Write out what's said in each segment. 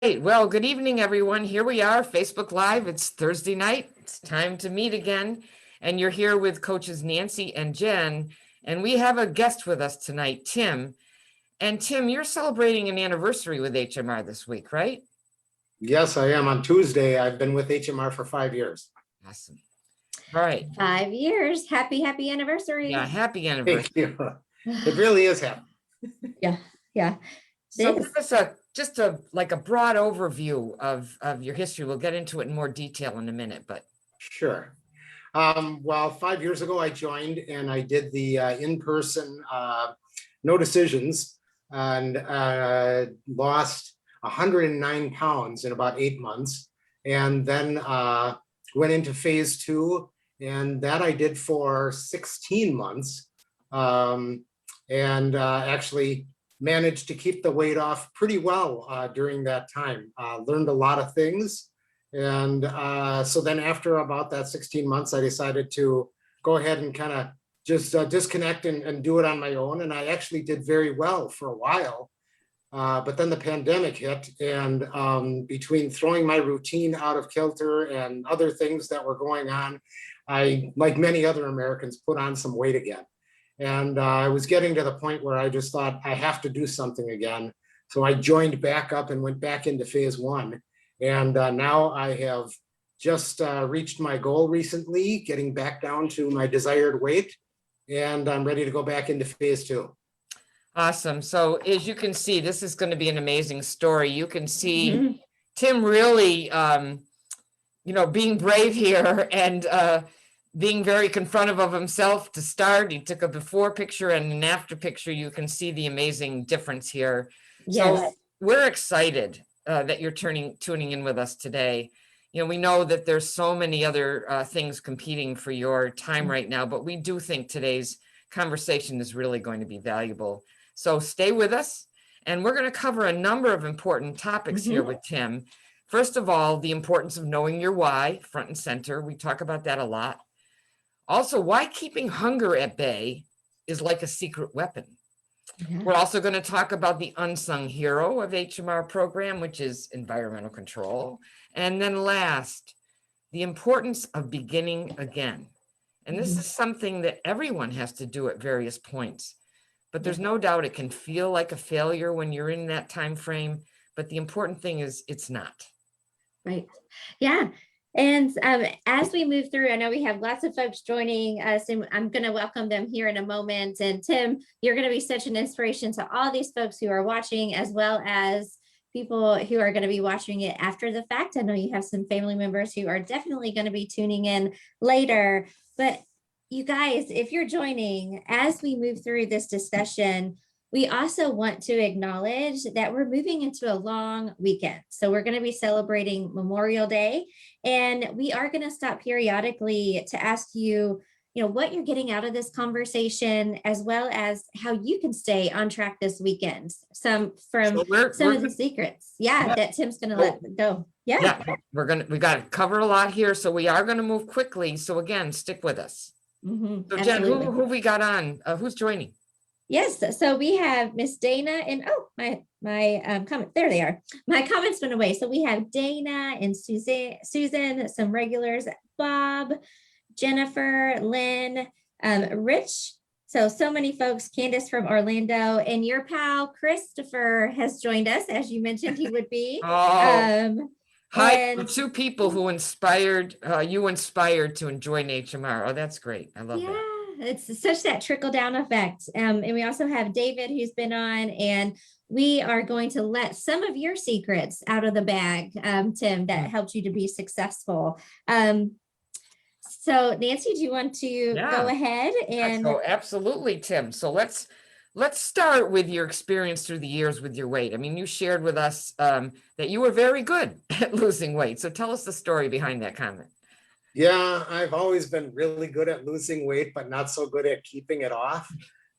Hey, well, good evening, everyone. Here we are, Facebook Live. It's Thursday night. It's time to meet again. And you're here with coaches Nancy and Jen. And we have a guest with us tonight, Tim. And Tim, you're celebrating an anniversary with HMR this week, right? Yes, I am. On Tuesday, I've been with HMR for 5 years. Awesome. All right. 5 years. Happy anniversary. Yeah, happy anniversary. Thank you. It really is happy. Yeah. So give us a broad overview of your history. We'll get into it in more detail in a minute, but Sure. Well, 5 years ago, I joined and I did the in-person no decisions and lost 109 pounds in about 8 months. And then went into phase 2, and that I did for 16 months. Actually managed to keep the weight off pretty well during that time. Learned a lot of things. And so then after about that 16 months, I decided to go ahead and kind of just disconnect and do it on my own. And I actually did very well for a while. But then the pandemic hit, and between throwing my routine out of kilter and other things that were going on, I, like many other Americans, put on some weight again. And I was getting to the point where I just thought I have to do something again. So I joined back up and went back into phase 1. And now I have just reached my goal recently, getting back down to my desired weight. And I'm ready to go back into phase 2. awesome. So as you can see, this is going to be an amazing story. You can see Tim really, being brave here and being very confrontive of himself to start. He took a before picture and an after picture. You can see the amazing difference here. Yes. So we're excited that you're tuning in with us today. We know that there's so many other things competing for your time right now, but we do think today's conversation is really going to be valuable. So stay with us, and we're going to cover a number of important topics here with Tim. First of all, the importance of knowing your why, front and center. We talk about that a lot. Also, why keeping hunger at bay is like a secret weapon. Yeah. We're also going to talk about the unsung hero of HMR program, which is environmental control. And then last, the importance of beginning again. And this is something that everyone has to do at various points. But there's no doubt it can feel like a failure when you're in that time frame. But the important thing is it's not. Right. Yeah. And as we move through, I know we have lots of folks joining us, and I'm going to welcome them here in a moment. And Tim, you're going to be such an inspiration to all these folks who are watching, as well as people who are going to be watching it after the fact. I know you have some family members who are definitely going to be tuning in later. But you guys, if you're joining, as we move through this discussion, we also want to acknowledge that we're moving into a long weekend. So we're going to be celebrating Memorial Day, and we are going to stop periodically to ask you, what you're getting out of this conversation, as well as how you can stay on track this weekend. Some of the secrets, that Tim's going to let go. Yeah, we've got to cover a lot here, so we are going to move quickly. So again, stick with us. So Jen, who we got on? Who's joining? Yes, so we have Miss Dana and my comment. There they are. My comments went away. So we have Dana and Susan, some regulars, Bob, Jennifer, Lynn, Rich. So many folks. Candace from Orlando, and your pal Christopher has joined us, as you mentioned he would be. Hi, two people who inspired you to enjoy HMR. Oh, that's great. I love that. It's such that trickle down effect. And we also have David, who's been on, and we are going to let some of your secrets out of the bag, Tim, that helped you to be successful. So Nancy, do you want to go ahead? And absolutely, Tim. So let's start with your experience through the years with your weight. I mean, you shared with us that you were very good at losing weight. So tell us the story behind that comment. Yeah, I've always been really good at losing weight, but not so good at keeping it off.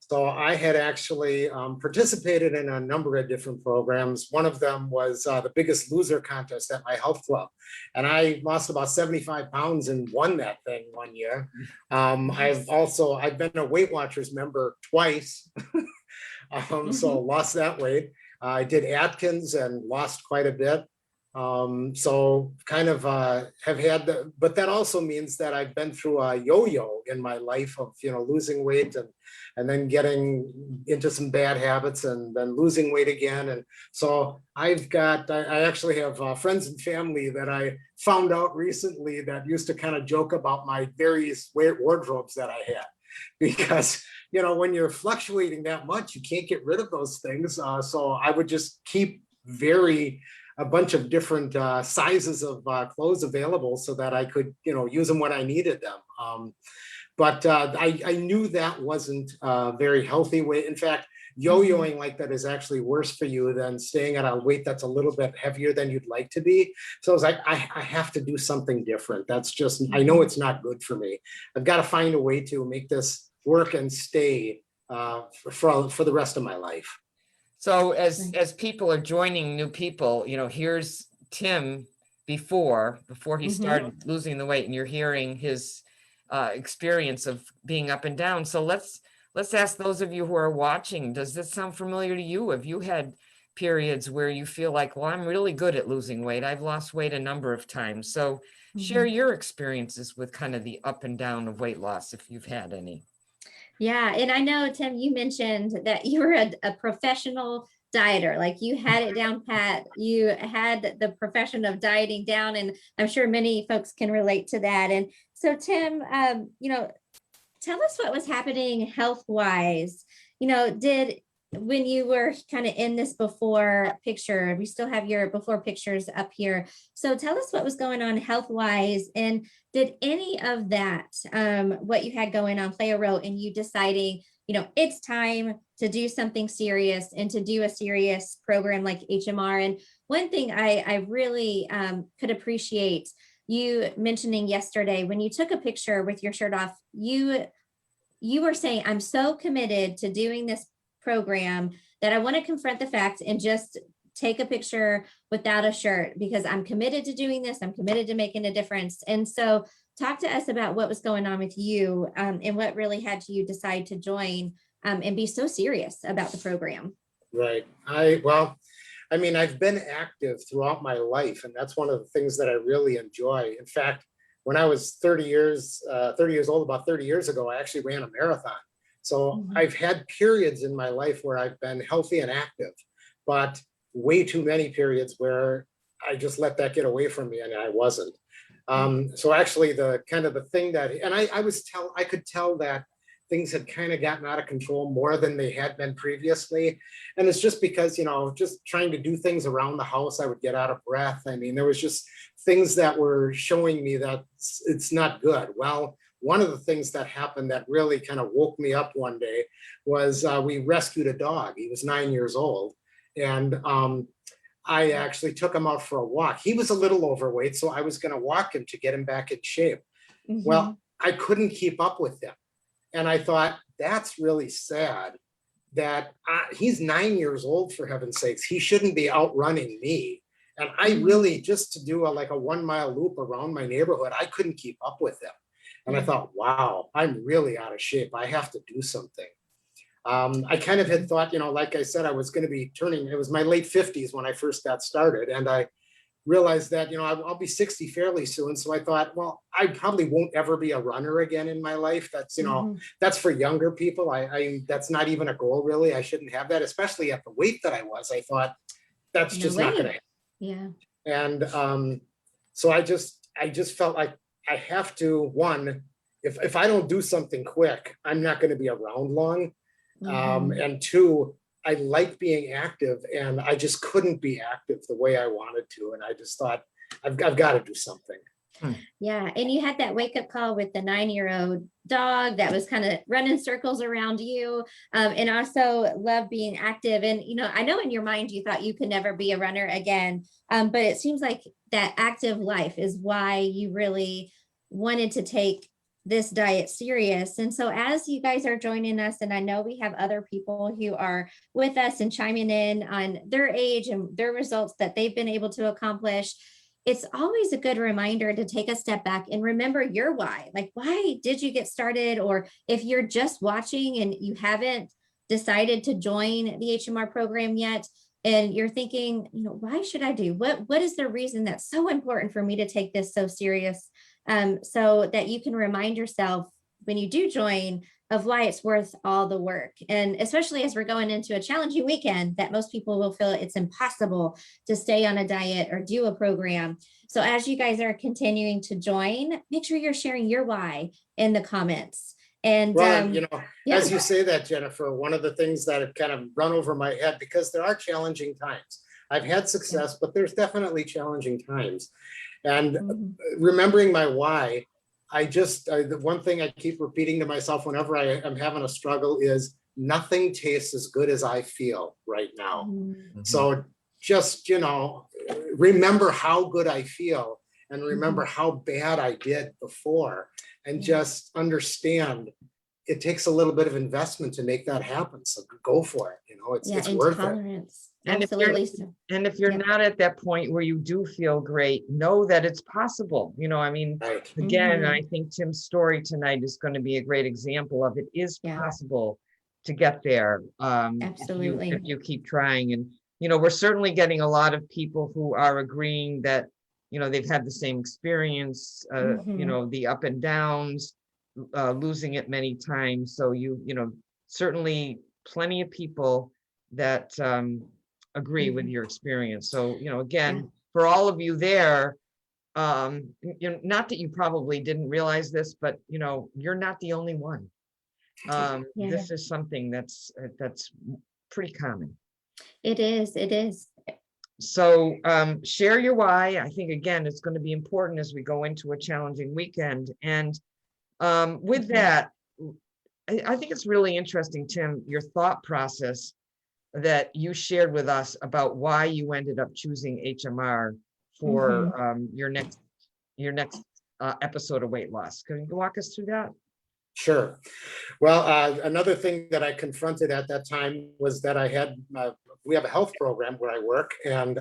So I had actually participated in a number of different programs. One of them was the Biggest Loser contest at my health club. And I lost about 75 pounds and won that thing one year. I've been a Weight Watchers member twice. So lost that weight. I did Atkins and lost quite a bit. So kind of have had but that also means that I've been through a yo-yo in my life of, losing weight and then getting into some bad habits and then losing weight again. And so I actually have friends and family that I found out recently that used to kind of joke about my various wardrobes that I had, because when you're fluctuating that much, you can't get rid of those things. So I would just keep a bunch of different sizes of clothes available so that I could, use them when I needed them. But I knew that wasn't a very healthy way. In fact, yo-yoing like that is actually worse for you than staying at a weight that's a little bit heavier than you'd like to be. So I was like, I have to do something different. That's just, I know it's not good for me. I've got to find a way to make this work and stay for the rest of my life. So as people are joining new people, here's Tim before he started losing the weight, and you're hearing his experience of being up and down. So let's ask those of you who are watching, does this sound familiar to you? Have you had periods where you feel like, well, I'm really good at losing weight. I've lost weight a number of times. So share your experiences with kind of the up and down of weight loss, if you've had any. Yeah. And I know, Tim, you mentioned that you were a professional dieter, like you had it down pat. You had the profession of dieting down, and I'm sure many folks can relate to that. And so, Tim, tell us what was happening health-wise. When you were kind of in this before picture, we still have your before pictures up here. So tell us what was going on health-wise, and did any of that, what you had going on, play a role in you deciding, it's time to do something serious and to do a serious program like HMR? And one thing I really could appreciate you mentioning yesterday, when you took a picture with your shirt off, you were saying, I'm so committed to doing this program that I want to confront the fact and just take a picture without a shirt, because I'm committed to doing this. I'm committed to making a difference. And so talk to us about what was going on with you, and what really had you decide to join and be so serious about the program. Right. I've been active throughout my life, and that's one of the things that I really enjoy. In fact, when I was 30 years old, about 30 years ago, I actually ran a marathon. So I've had periods in my life where I've been healthy and active, but way too many periods where I just let that get away from me and I wasn't. So actually the thing that, and I could tell that things had kind of gotten out of control more than they had been previously. And it's just because, just trying to do things around the house, I would get out of breath. I mean, there was just things that were showing me that it's not good. Well, one of the things that happened that really kind of woke me up one day was we rescued a dog. He was 9 years old. And I actually took him out for a walk. He was a little overweight, so I was going to walk him to get him back in shape. Well, I couldn't keep up with him. And I thought, that's really sad that he's 9 years old, for heaven's sakes. He shouldn't be outrunning me. And I really, just to do a 1 mile loop around my neighborhood, I couldn't keep up with him. And I thought, wow, I'm really out of shape. I have to do something. I kind of had thought, like I said, I was going to be it was my late 50s when I first got started. And I realized that, I'll be 60 fairly soon. So I thought, well, I probably won't ever be a runner again in my life. That's, that's for younger people. That's not even a goal, really. I shouldn't have that, especially at the weight that I was. I thought that's just not going to happen. Yeah. And so I just felt like I have to, one, if I don't do something quick, I'm not going to be around long. And two, I like being active, and I just couldn't be active the way I wanted to. And I just thought, I've got to do something. Yeah. And you had that wake up call with the 9-year-old dog that was kind of running circles around you, and also love being active. And, I know in your mind, you thought you could never be a runner again. But it seems like that active life is why you really wanted to take this diet serious. And so as you guys are joining us, and I know we have other people who are with us and chiming in on their age and their results that they've been able to accomplish, it's always a good reminder to take a step back and remember your why. Like, why did you get started? Or if you're just watching and you haven't decided to join the HMR program yet, and you're thinking, why should I do? What is the reason that's so important for me to take this so serious? So that you can remind yourself when you do join of why it's worth all the work. And especially as we're going into a challenging weekend that most people will feel it's impossible to stay on a diet or do a program. So as you guys are continuing to join, make sure you're sharing your why in the comments. And Well, yeah. as you say that, Jennifer, one of the things that have kind of run over my head, because there are challenging times. I've had success, but there's definitely challenging times. And Mhm. remembering my why, the one thing I keep repeating to myself whenever I am having a struggle is nothing tastes as good as I feel right now. Mhm. So just, remember how good I feel and remember how bad I did before, and Yeah. just understand it takes a little bit of investment to make that happen. So go for it. It's And worth it. tolerance. And if you're, Absolutely. So, and if you're yeah. not at that point where you do feel great, know that it's possible. I mean, Right. again, Mhm. I think Tim's story tonight is going to be a great example of it is Yeah. possible to get there. Absolutely. If you keep trying. And, we're certainly getting a lot of people who are agreeing that, they've had the same experience, Mhm. the up and downs, losing it many times. So certainly plenty of people that agree with Mhm. your experience. So, Yeah. again, for all of you there, not that you probably didn't realize this, but you're not the only one. Yeah. This is something that's pretty common. It is. It is. So share your why. I think, again, it's going to be important as we go into a challenging weekend. And with Mhm. that, I think it's really interesting, Tim, your thought process that you shared with us about why you ended up choosing HMR for Mhm. your next episode of weight loss. Can you walk us through that? Sure. Well, another thing that I confronted at that time was that we have a health program where I work. And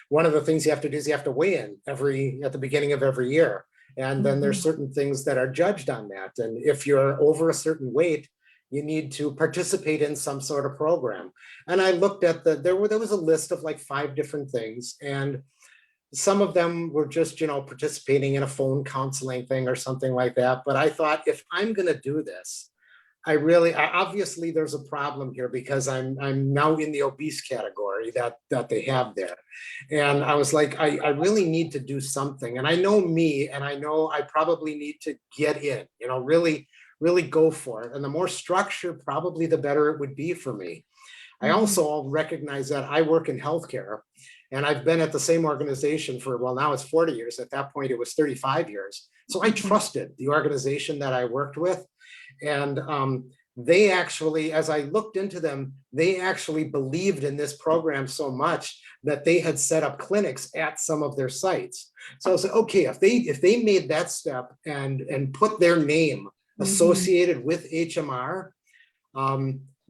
one of the things you have to do is you have to weigh in at the beginning of every year. And then there's Mhm. certain things that are judged on that. And if you're over a certain weight, you need to participate in some sort of program. And I looked at there was a list of like 5 different things. And some of them were just, participating in a phone counseling thing or something like that. But I thought, if I'm going to do this, obviously there's a problem here, because I'm now in the obese category that they have there. And I was like, I really need to do something. And I know me, and I know I probably need to get in, really, really go for it. And the more structure, probably the better it would be for me. I Mhm. also recognize that I work in healthcare, and I've been at the same organization for, well, now it's 40 years. At that point, it was 35 years. So I Mhm. trusted the organization that I worked with. And they actually, as I looked into them, they actually believed in this program so much that they had set up clinics at some of their sites. So I was like, okay, if they made that step and put their name Mhm. associated with HMR,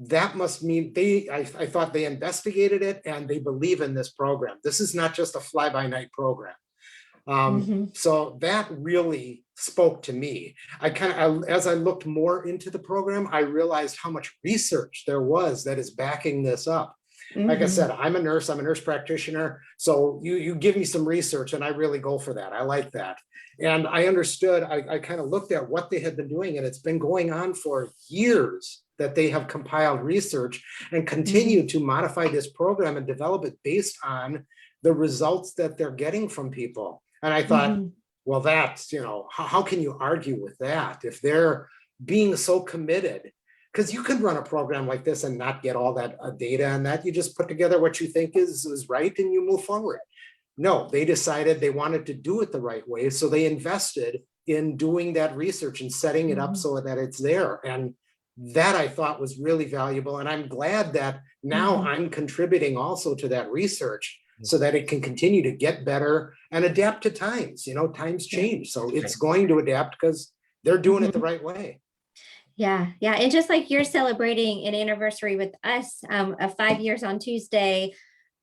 that must mean I thought they investigated it and they believe in this program. This is not just a fly-by-night program. Mhm. So that really spoke to me. As I looked more into the program, I realized how much research there was that is backing this up. Like I said, Mhm. I'm a nurse practitioner. So you give me some research and I really go for that. I like that. And I understood, I kind of looked at what they had been doing, and it's been going on for years that they have compiled research and continue Mhm. to modify this program and develop it based on the results that they're getting from people. And I thought, Mhm. well, that's, how can you argue with that if they're being so committed? Because you can run a program like this and not get all that data and that. You just put together what you think is right and you move forward. No, they decided they wanted to do it the right way. So they invested in doing that research and setting it up Mhm. so that it's there. And that I thought was really valuable. And I'm glad that now Mhm. I'm contributing also to that research so that it can continue to get better and adapt to times. Times Yeah. change. So it's going to adapt because they're doing it the Mhm. right way. Yeah, yeah. And just like you're celebrating an anniversary with us of 5 years on Tuesday,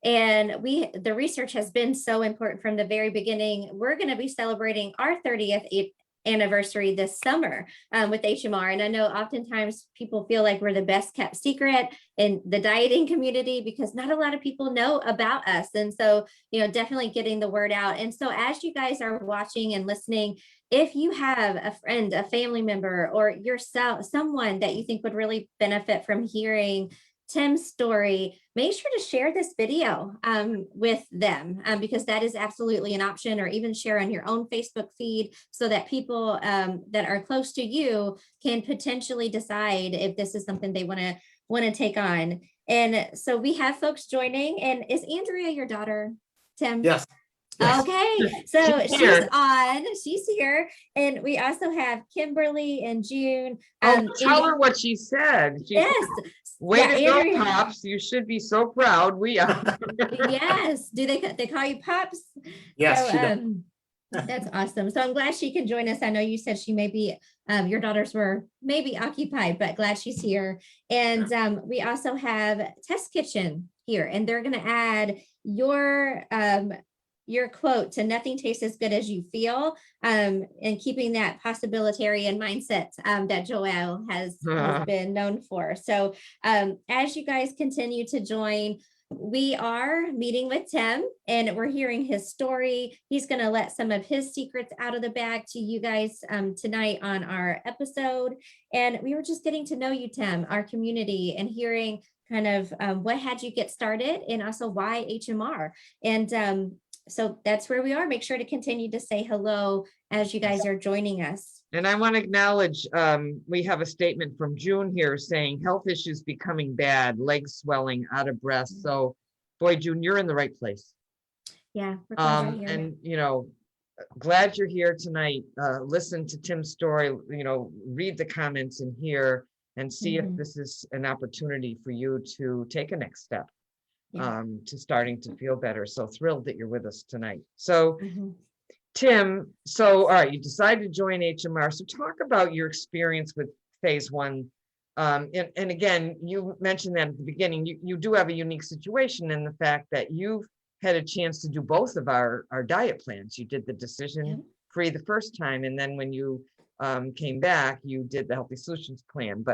and the research has been so important from the very beginning. We're going to be celebrating our 30th anniversary this summer with HMR. And I know oftentimes people feel like we're the best kept secret in the dieting community because not a lot of people know about us. And so, definitely getting the word out. And so as you guys are watching and listening, if you have a friend, a family member, or yourself, someone that you think would really benefit from hearing Tim's story, make sure to share this video with them because that is absolutely an option, or even share on your own Facebook feed so that people that are close to you can potentially decide if this is something they want to take on. And so we have folks joining. And is Andrea your daughter, Tim? Yes. Yes. Okay, so She's here. she's on, she's here. And we also have Kimberly and June. Tell her what she said. She Yes. Way Yeah, to go, Andrea. Pops. You should be so proud. We are. Yes. Do they call you Pops? Yes, So, she does. that's awesome. So I'm glad she can join us. I know you said she may be, your daughters were maybe occupied, but glad she's here. And we also have Test Kitchen here, and they're going to add your quote to "Nothing tastes as good as you feel," and keeping that possibilitarian mindset that Joelle has been known for. So as you guys continue to join, we are meeting with Tim and we're hearing his story. He's going to let some of his secrets out of the bag to you guys tonight on our episode. And we were just getting to know you, Tim, our community, and hearing kind of what had you get started and also why HMR. And so that's where we are. Make sure to continue to say hello as you guys are joining us. And I want to acknowledge, we have a statement from June here saying health issues becoming bad, legs swelling, out of breath. So boy, June, you're in the right place. Yeah. We're glad you're here. And, glad you're here tonight. Listen to Tim's story, read the comments in here and see if this is an opportunity for you to take a next step. To starting to feel better. So thrilled that you're with us tonight. So Tim, all right, you decided to join HMR. So talk about your experience with phase one. And again, you mentioned that at the beginning, you do have a unique situation in the fact that you've had a chance to do both of our diet plans. You did the decision free the first time. And then when you came back, you did the Healthy Solutions plan,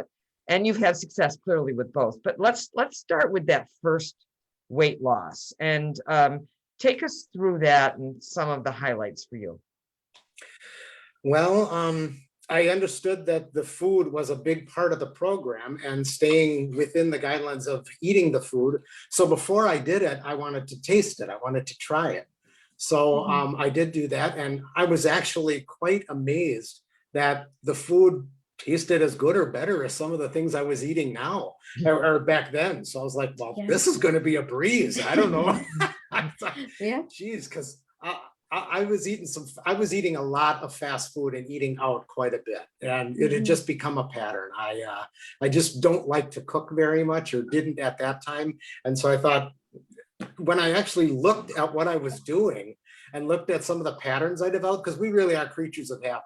and you've had success clearly with both. But let's start with that first weight loss and take us through that and some of the highlights for you. Well, I understood that the food was a big part of the program and staying within the guidelines of eating the food. So before I did it, I wanted to taste it. I wanted to try it. So I did do that. And I was actually quite amazed that the food tasted as good or better as some of the things I was eating now or back then. So I was like, well, this is going to be a breeze. I don't know. I thought, geez, because I was eating a lot of fast food and eating out quite a bit. And it had just become a pattern. I just don't like to cook very much, or didn't at that time. And so I thought, when I actually looked at what I was doing and looked at some of the patterns I developed, because we really are creatures of habit.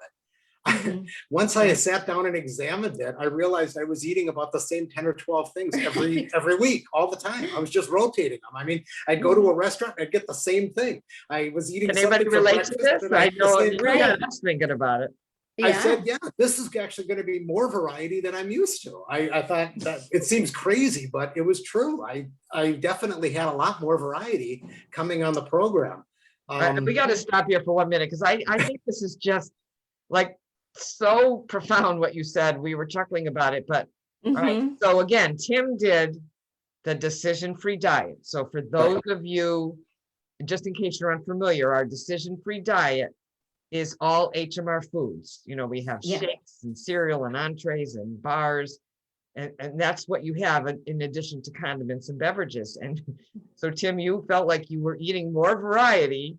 Once I sat down and examined it, I realized I was eating about the same 10 or 12 things every week, all the time. I was just rotating them. I mean, I'd go to a restaurant, I'd get the same thing. I was eating. Can anybody relate to this? I know I was thinking about it. I said, this is actually going to be more variety than I'm used to. I thought that it seems crazy, but it was true. I definitely had a lot more variety coming on the program. We got to stop here for 1 minute because I think this is just like so profound what you said. We were chuckling about it, but all right. So again, Tim did the decision-free diet. So for those of you, just in case you're unfamiliar, our decision-free diet is all HMR foods. We have shakes and cereal and entrees and bars, and that's what you have in addition to condiments and beverages. And so Tim, you felt like you were eating more variety.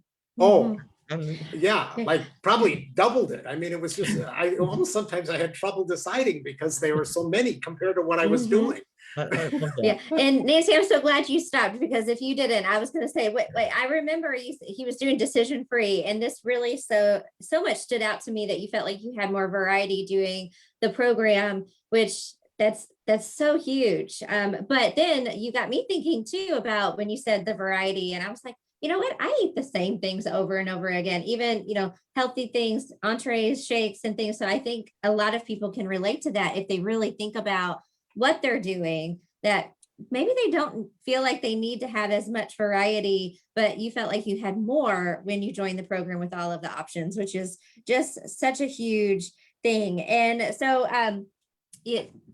Like probably doubled it. I mean, it was just, I almost sometimes I had trouble deciding because there were so many compared to what I was doing. And Nancy, I'm so glad you stopped, because if you didn't, I was going to say, wait, I remember he was doing decision free, and this really so much stood out to me that you felt like you had more variety doing the program, which that's so huge. But then you got me thinking too about when you said the variety, and I was like, you know what, I eat the same things over and over again, even, healthy things, entrees, shakes and things. So I think a lot of people can relate to that if they really think about what they're doing, that maybe they don't feel like they need to have as much variety, but you felt like you had more when you joined the program with all of the options, which is just such a huge thing. And so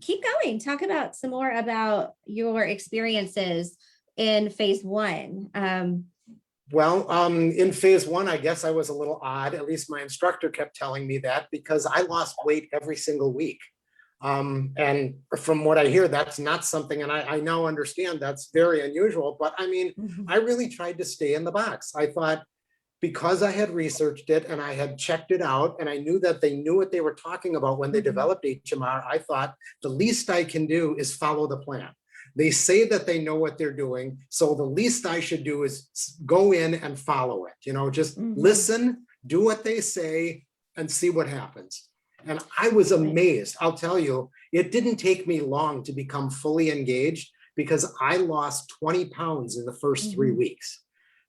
keep going, talk about some more about your experiences in phase one. Well, in phase one, I guess I was a little odd. At least my instructor kept telling me that because I lost weight every single week. And from what I hear, that's not something, and I now understand that's very unusual, but I mean, I really tried to stay in the box. I thought because I had researched it and I had checked it out and I knew that they knew what they were talking about when they developed HMR, I thought the least I can do is follow the plan. They say that they know what they're doing. So the least I should do is go in and follow it, just listen, do what they say and see what happens. And I was amazed. I'll tell you, it didn't take me long to become fully engaged because I lost 20 pounds in the first 3 weeks.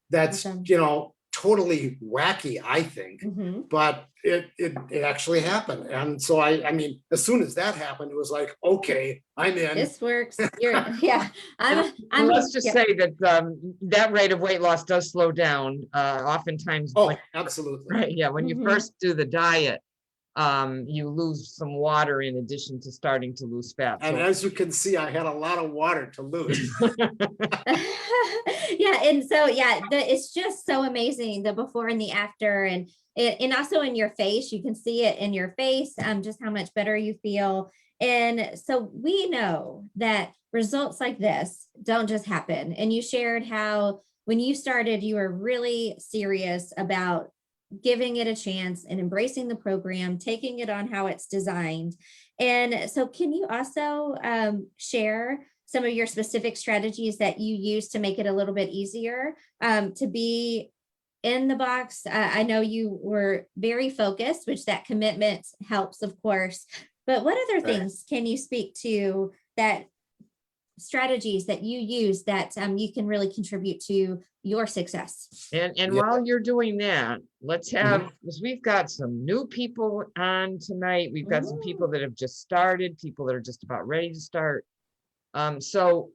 That's, Awesome. Totally wacky, I think, but it actually happened. And so I mean, as soon as that happened, it was like, okay, I'm in. This works. Yeah. And let's just say that that rate of weight loss does slow down. Oftentimes, Oh, absolutely. right? Yeah, when you first do the diet, you lose some water in addition to starting to lose fat. And as you can see, I had a lot of water to lose. Yeah, and so it's just so amazing, the before and the after, and also in your face. You can see it in your face, just how much better you feel. And so we know that results like this don't just happen. And you shared how when you started, you were really serious about giving it a chance and embracing the program, taking it on how it's designed. And so can you also share some of your specific strategies that you use to make it a little bit easier to be in the box? I know you were very focused, which that commitment helps, of course, but what other things can you speak to, that strategies that you use that you can really contribute to your success? And while you're doing that, let's have, because we've got some new people on tonight. We've got some people that have just started, people that are just about ready to start. So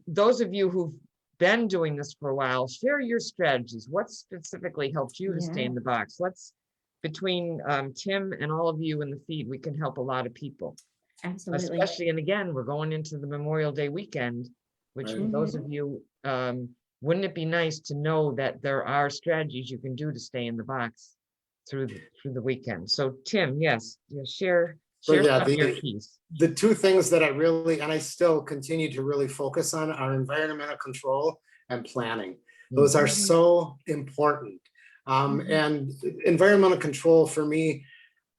those of you who've been doing this for a while, share your strategies. What specifically helped you to stay in the box? Between Tim and all of you in the feed, we can help a lot of people. Absolutely. Especially, and again, we're going into the Memorial Day weekend, which for those of you, wouldn't it be nice to know that there are strategies you can do to stay in the box through the weekend? So Tim, yes, share your keys. The two things that I really, and I still continue to really focus on, are environmental control and planning. Those are so important. And environmental control for me,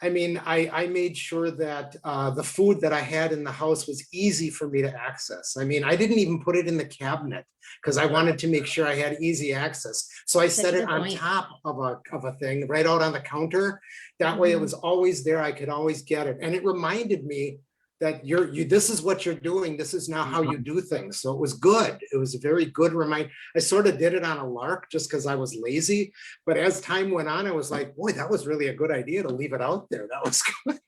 I mean, I made sure that the food that I had in the house was easy for me to access. I mean, I didn't even put it in the cabinet because I wanted to make sure I had easy access. So I set it on top of a thing right out on the counter. That way it was always there. I could always get it. And it reminded me that this is what you're doing. This is now how you do things. So it was good. It was a very good reminder. I sort of did it on a lark just because I was lazy. But as time went on, I was like, boy, that was really a good idea to leave it out there. That was good.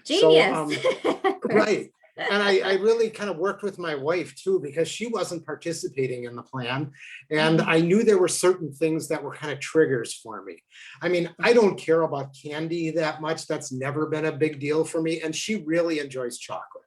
Genius. So, right. And I really kind of worked with my wife too, because she wasn't participating in the plan. And I knew there were certain things that were kind of triggers for me. I mean, I don't care about candy that much. That's never been a big deal for me. And she really enjoys chocolate.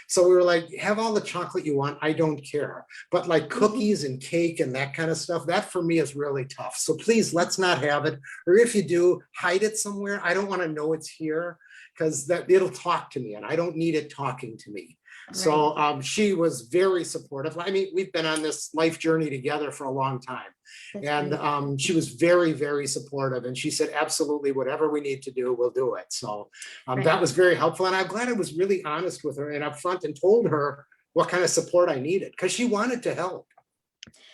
So we were like, have all the chocolate you want. I don't care. But like cookies and cake and that kind of stuff, that for me is really tough. So please, let's not have it. Or if you do, hide it somewhere. I don't want to know it's here, because it'll talk to me and I don't need it talking to me. Right. So she was very supportive. I mean, we've been on this life journey together for a long time. That's and great. She was very, very supportive. And she said, absolutely, whatever we need to do, we'll do it. So that was very helpful. And I'm glad I was really honest with her and upfront and told her what kind of support I needed, because she wanted to help.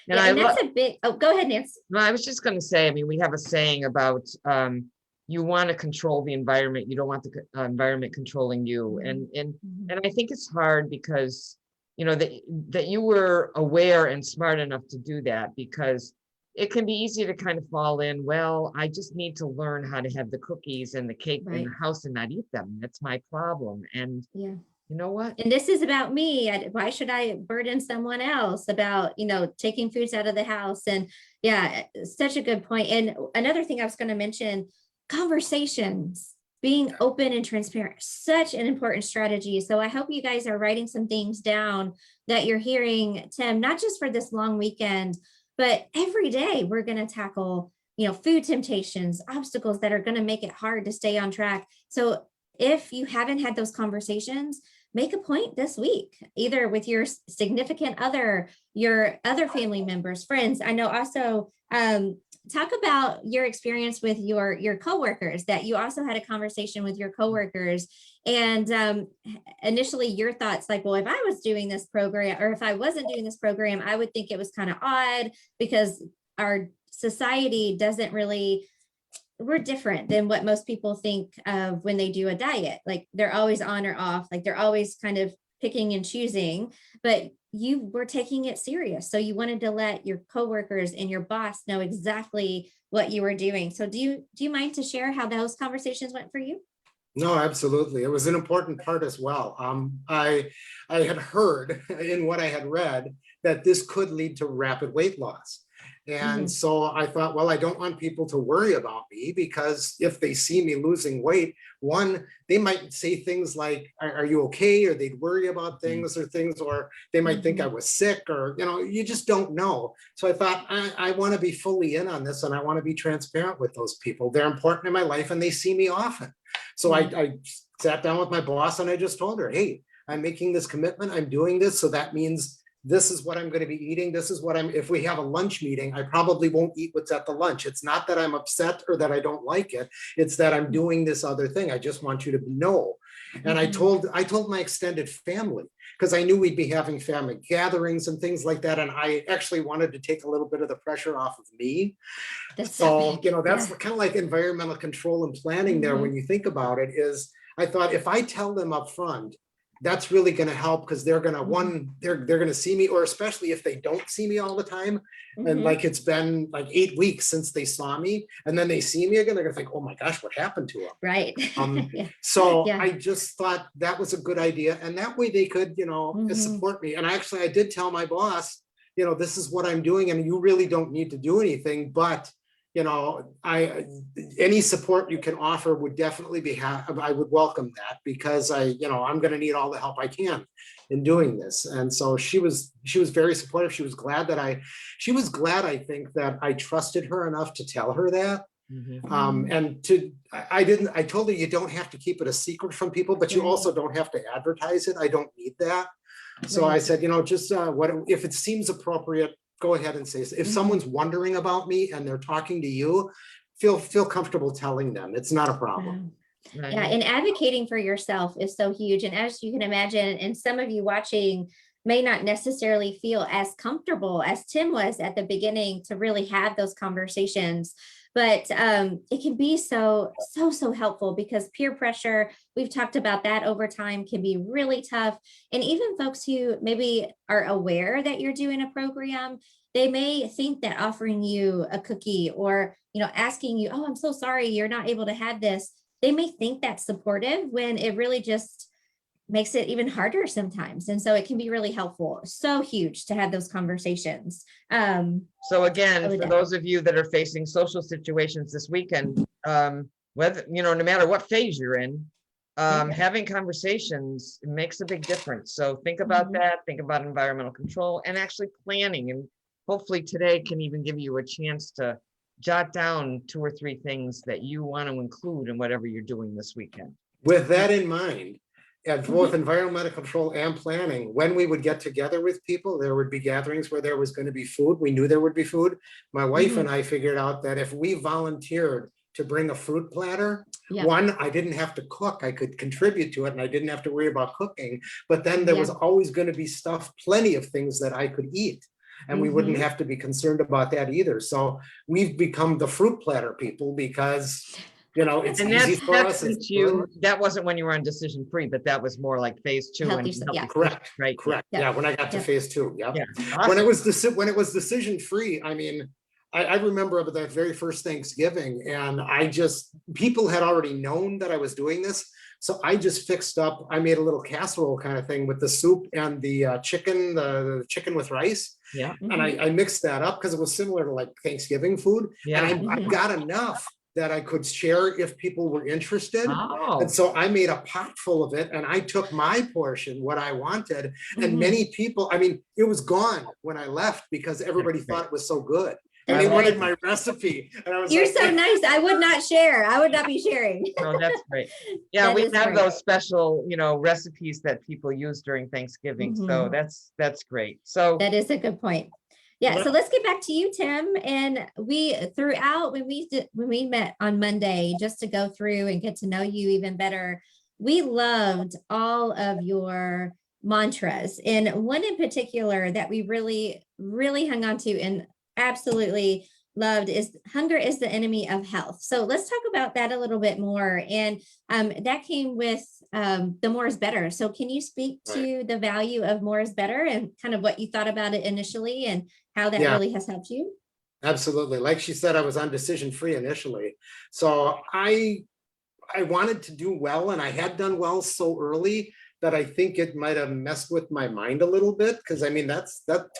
And that's a big, go ahead, Nancy. No, I was just going to say, I mean, we have a saying about, you want to control the environment. You don't want the environment controlling you. And I think it's hard because, that you were aware and smart enough to do that, because it can be easy to kind of fall in, well, I just need to learn how to have the cookies and the cake in Right. the house and not eat them. That's my problem. And Yeah. you know what? And this is about me. Why should I burden someone else about, taking foods out of the house? And yeah, such a good point. And another thing I was going to mention, conversations, being open and transparent, such an important strategy. So I hope you guys are writing some things down that you're hearing, Tim, not just for this long weekend, but every day we're going to tackle, food temptations, obstacles that are going to make it hard to stay on track. So if you haven't had those conversations, make a point this week, either with your significant other, your other family members, friends. I know also talk about your experience with your coworkers, that you also had a conversation with your coworkers, and initially your thoughts like, well, if I was doing this program, or if I wasn't doing this program, I would think it was kind of odd because our society doesn't really, we're different than what most people think of when they do a diet. Like they're always on or off, like they're always kind of picking and choosing, but you were taking it serious. So you wanted to let your coworkers and your boss know exactly what you were doing. So do you mind to share how those conversations went for you? No, absolutely. It was an important part as well. I had heard in what I had read that this could lead to rapid weight loss. And so I thought, well, I don't want people to worry about me, because if they see me losing weight, one, they might say things like, are you okay? Or they'd worry about things, or they might think I was sick, or, you just don't know. So I thought, I want to be fully in on this, and I want to be transparent with those people. They're important in my life and they see me often. So I sat down with my boss and I just told her, hey, I'm making this commitment. I'm doing this. So that means this is what I'm going to be eating. This is what if we have a lunch meeting, I probably won't eat what's at the lunch. It's not that I'm upset or that I don't like it. It's that I'm doing this other thing. I just want you to know. And I told my extended family, because I knew we'd be having family gatherings and things like that. And I actually wanted to take a little bit of the pressure off of me. That's kind of like environmental control and planning there. When you think about it, is I thought, if I tell them up front, that's really going to help, because they're going to they're going to see me, or especially if they don't see me all the time. And like, it's been like 8 weeks since they saw me, and then they see me again, they're going to think, oh my gosh, what happened to them? Right. So I just thought that was a good idea. And that way they could, support me. And I did tell my boss, this is what I'm doing, and you really don't need to do anything, but any support you can offer would definitely be, I would welcome that, because I'm going to need all the help I can in doing this. And so she was very supportive. She was glad, I think, that I trusted her enough to tell her that. I told her, you don't have to keep it a secret from people, but you also don't have to advertise it. I don't need that. So I said, just if it seems appropriate, go ahead and say so. If someone's wondering about me and they're talking to you, feel comfortable telling them. It's not a problem. Right. Yeah, and advocating for yourself is so huge. And as you can imagine, and some of you watching may not necessarily feel as comfortable as Tim was at the beginning to really have those conversations. But it can be so helpful, because peer pressure, we've talked about that over time, can be really tough. And even folks who maybe are aware that you're doing a program, they may think that offering you a cookie, or asking you, oh, I'm so sorry you're not able to have this, they may think that's supportive, when it really just makes it even harder sometimes. And so it can be really helpful. So huge to have those conversations. So again, for those of you that are facing social situations this weekend, whether, no matter what phase you're in, having conversations makes a big difference. So think about that, think about environmental control, and actually planning. And hopefully today can even give you a chance to jot down 2 or 3 things that you want to include in whatever you're doing this weekend. With that in mind, and both environmental control and planning, when we would get together with people, there would be gatherings where there was going to be food. We knew there would be food. My wife and I figured out that if we volunteered to bring a fruit platter, one, I didn't have to cook. I could contribute to it, and I didn't have to worry about cooking. But then there was always going to be stuff, plenty of things that I could eat. And we wouldn't have to be concerned about that either. So we've become the fruit platter people, because it's easy for us. That wasn't when you were on decision free, but that was more like phase 2. Correct. Right. Correct. Yeah. When I got to phase 2. Yeah. Awesome. When it was decision free, I mean, I remember that very first Thanksgiving, and people had already known that I was doing this. So I just I made a little casserole kind of thing with the soup and the chicken, the chicken with rice. Yeah, And I mixed that up because it was similar to like Thanksgiving food. yeah. And I got enough that I could share if people were interested. Oh, And so I made a pot full of it and I took my portion, what I wanted. And Mhm. many people, I mean, it was gone when I left because everybody That's great. thought it was so good. And That's they wanted great. my recipe. And I was You're like, so nice. I would not share. I would not be sharing. no, that's great. Yeah, That we is have great. those special, recipes that people use during Thanksgiving. So Mhm. that's great. So That is a good point. Yeah, Well- so let's get back to you, Tim. And we throughout when we met on Monday, just to go through and get to know you even better, we loved all of your mantras. And one in particular that we really, really hung on to and absolutely loved is hunger is the enemy of health. So let's talk about that a little bit more. And that came with the more is better. So can you speak to the value of more is better and kind of what you thought about it initially and how that Yeah. really has helped you? absolutely. Like she said, I was on decision free initially. So I wanted to do well, and I had done well so early that I think it might have messed with my mind a little bit. Because I mean, that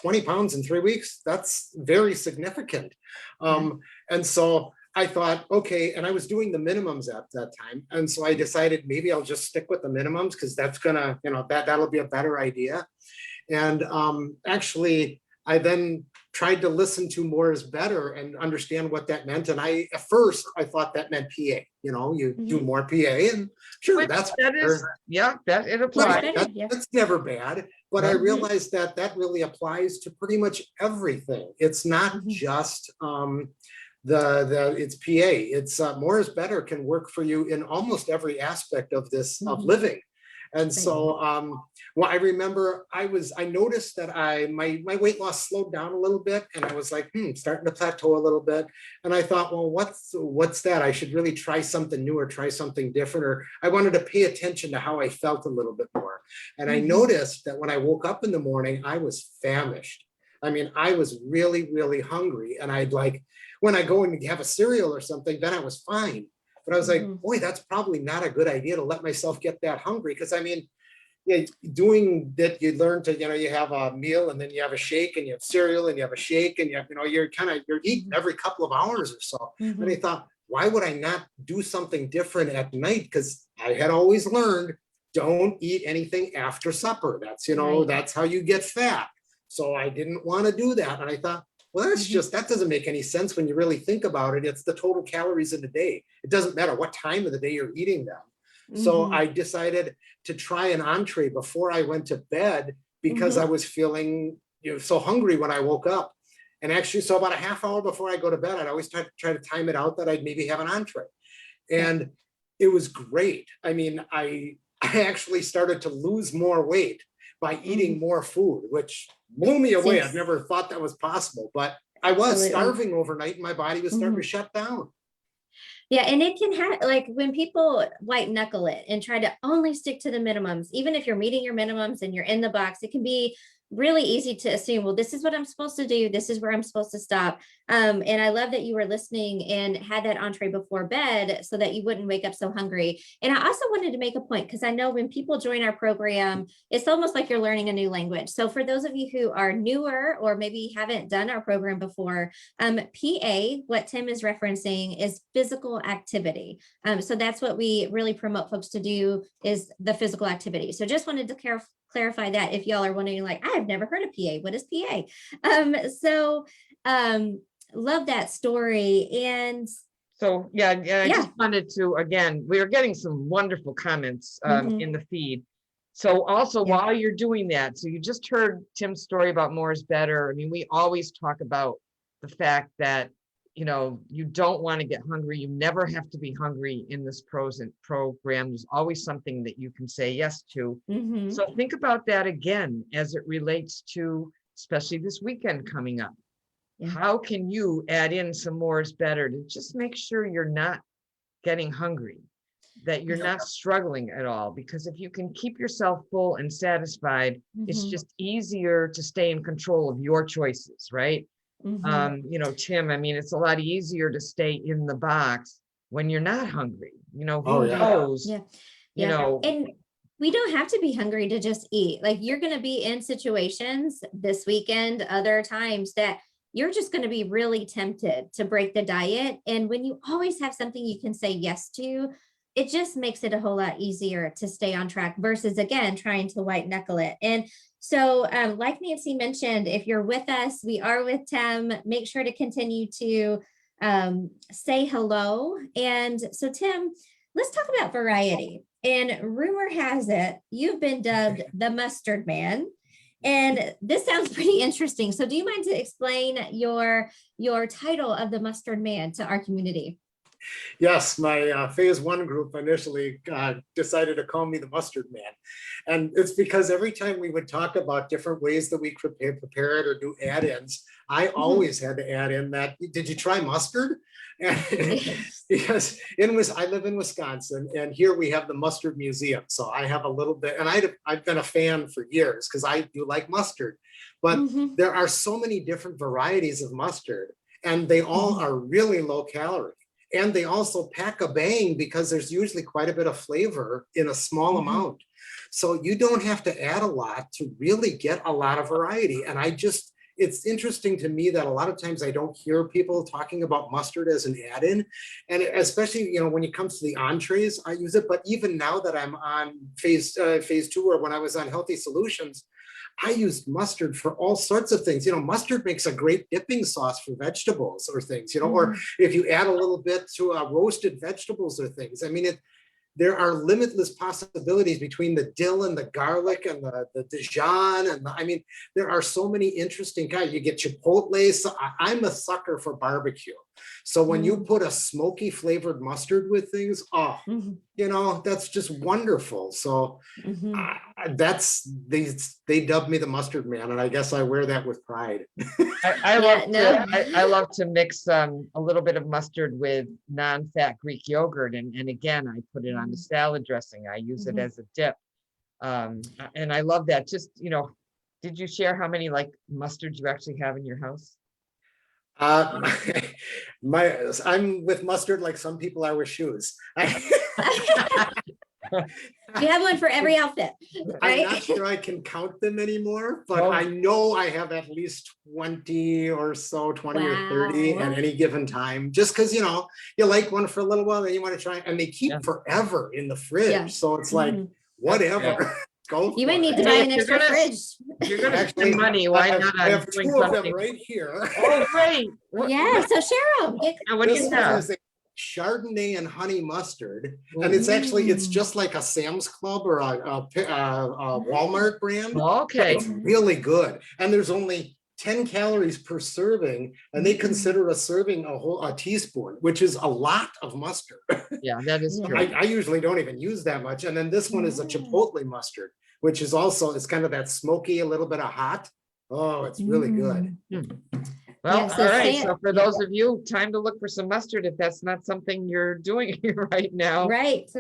20 pounds in 3 weeks, that's very significant. And so I thought, okay, and I was doing the minimums at that time. And so I decided maybe I'll just stick with the minimums because that's gonna, that'll be a better idea. And actually, I then tried to listen to more is better and understand what that meant. And at first I thought that meant PA, you do more PA and sure, Which that's that is, better. yeah, that it More applies. better, That- yeah. That's never bad, but I Mhm. realized that that really applies to pretty much everything. It's not Mhm. just it's PA. It's more is better can work for you in almost every aspect of this of Mhm. living. And so well, I remember I noticed that my weight loss slowed down a little bit, and I was like, starting to plateau a little bit. And I thought, well, what's that? I should really try something new or try something different, or I wanted to pay attention to how I felt a little bit more. And I Mhm. noticed that when I woke up in the morning, I was famished. I mean, I was really, really hungry. And I'd like, when I go and have a cereal or something, then I was fine. But I was like, Mhm. boy, that's probably not a good idea to let myself get that hungry. Because I mean, yeah, doing that, you learn to, you have a meal and then you have a shake and you have cereal and you have a shake and you have, you're eating every couple of hours or so. And I Mhm. thought, why would I not do something different at night? Because I had always learned, don't eat anything after supper. That's, Right. that's how you get fat. So I didn't want to do that. And I thought, well, Mhm. that doesn't make any sense when you really think about it. It's the total calories in the day. It doesn't matter what time of the day you're eating them. So Mhm. I decided to try an entree before I went to bed because I was feeling so hungry when I woke up. And actually, so about a half hour before I go to bed, I'd always try to time it out that I'd maybe have an entree. And it was great. I mean, I actually started to lose more weight by eating more food, which blew me away. Seems- I've never thought that was possible, but I was Absolutely. starving overnight and my body was starting to shut down. Yeah, and it can have like when people white knuckle it and try to only stick to the minimums, even if you're meeting your minimums and you're in the box, it can be really easy to assume, well, this is what I'm supposed to do. This is where I'm supposed to stop. And I love that you were listening and had that entree before bed so that you wouldn't wake up so hungry. And I also wanted to make a point because I know when people join our program, it's almost like you're learning a new language. So for those of you who are newer or maybe haven't done our program before, PA, what Tim is referencing is physical activity. So that's what we really promote folks to do is the physical activity. So just wanted to clarify that if y'all are wondering, like, I have never heard of PA. What is PA? Love that story. And So, yeah, I Yeah. just wanted to, again, we are getting some wonderful comments Mhm. in the feed. So also Yeah. while you're doing that, so you just heard Tim's story about more is better. I mean, we always talk about the fact that, you don't want to get hungry. You never have to be hungry in this program. There's always something that you can say yes to. Mhm. So think about that again as it relates to, especially this weekend coming up. Yeah. How can you add in some more is better to just make sure you're not getting hungry, that you're not struggling at all? Because if you can keep yourself full and satisfied, it's Mhm. just easier to stay in control of your choices, right? Mhm. You know, Tim, I mean, it's a lot easier to stay in the box when you're not hungry. You know, Oh, who yeah. knows? Yeah. You Yeah. know, And we don't have to be hungry to just eat. Like you're going to be in situations this weekend, other times that you're just going to be really tempted to break the diet. And when you always have something you can say yes to, it just makes it a whole lot easier to stay on track versus again trying to white knuckle it. And so, like Nancy mentioned, if you're with us, we are with Tim. Make sure to continue to say hello. And so, Tim, let's talk about variety. And rumor has it you've been dubbed the Mustard Man. And this sounds pretty interesting. So, do you mind to explain your title of the Mustard Man to our community? Yes, my phase one group initially decided to call me the Mustard Man. And it's because every time we would talk about different ways that we could prepare it or do add-ins, I always had to add in that, did you try mustard? Because I live in Wisconsin, and here we have the Mustard Museum. So I have a little bit, and I've been a fan for years because I do like mustard. But Mhm. there are so many different varieties of mustard, and they all are really low calorie. And they also pack a bang because there's usually quite a bit of flavor in a small amount. So you don't have to add a lot to really get a lot of variety. And it's interesting to me that a lot of times I don't hear people talking about mustard as an add-in. And especially, when it comes to the entrees, I use it. But even now that I'm on phase two, or when I was on Healthy Solutions, I used mustard for all sorts of things. Mustard makes a great dipping sauce for vegetables or things, or if you add a little bit to roasted vegetables or things. I mean, there are limitless possibilities between the dill and the garlic and the Dijon. And I mean, there are so many interesting kinds. You get chipotle. So I'm a sucker for barbecue. So when you put a smoky flavored mustard with things, that's just wonderful. So they dubbed me the Mustard Man, and I guess I wear that with pride. I love to mix a little bit of mustard with non-fat Greek yogurt, and again I put it on the salad dressing. I use it as a dip, and I love that. Just did you share how many like mustards you actually have in your house? I'm with mustard like some people are with shoes. You have one for every outfit, right? I'm not sure I can count them anymore, but I know I have at least 20 or 30 at any given time, just because, you like one for a little while, then you want to try, and they keep forever in the fridge. Yeah. So it's like, whatever. Go. You might need to buy an extra fridge. You're going to spend money. Why not? I have two of them right here. Oh, great. Yeah, so share them. What do you have? Chardonnay and honey mustard, and it's just like a Sam's Club or a Walmart brand. Okay, it's really good, and there's only 10 calories per serving, and they consider a serving a teaspoon, which is a lot of mustard. Yeah, that is true. I usually don't even use that much, and then this one is a chipotle mustard, which is also, it's kind of that smoky, a little bit of hot. Oh, it's really good. Well, Yeah, so all right. So for those of you, time to look for some mustard if that's not something you're doing right now. Right.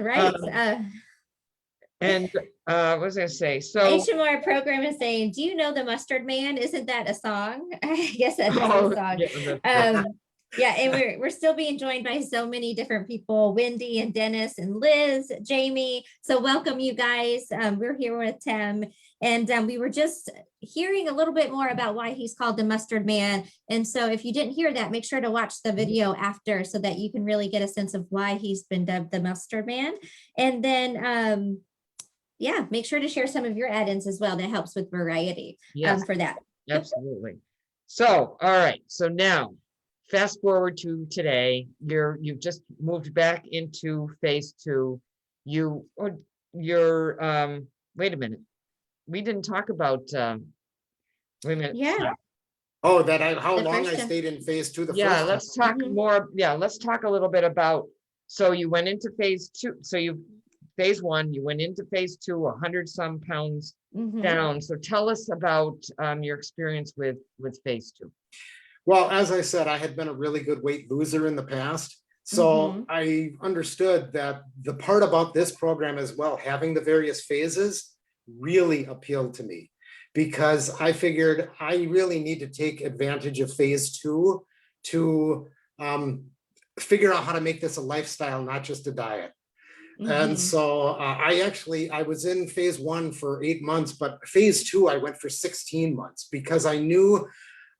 And what was I gonna say? So HMR program is saying, do you know the Mustard Man? Isn't that a song? I guess that's a song. Yeah, and we're still being joined by so many different people, Wendy and Dennis and Liz, Jamie. So welcome you guys. We're here with Tim, and we were just hearing a little bit more about why he's called the Mustard Man. And so if you didn't hear that, make sure to watch the video after so that you can really get a sense of why he's been dubbed the Mustard Man. And then, yeah, make sure to share some of your add-ins as well. That helps with variety for that. Absolutely. So, all right. So now, fast forward to today, you've just moved back into phase two. Wait a minute. We didn't talk about, wait a minute. Yeah. Oh, how long I stayed in phase two. Let's talk more. Yeah, let's talk a little bit about, so you went into phase two. So phase one, you went into phase two, 100 some pounds down. So tell us about your experience with phase two. Well, as I said, I had been a really good weight loser in the past. So I understood that the part about this program as well, having the various phases, really appealed to me, because I figured I really need to take advantage of phase 2 to figure out how to make this a lifestyle, not just a diet. And Mhm. so I was in phase 1 for 8 months, but phase 2, I went for 16 months because I knew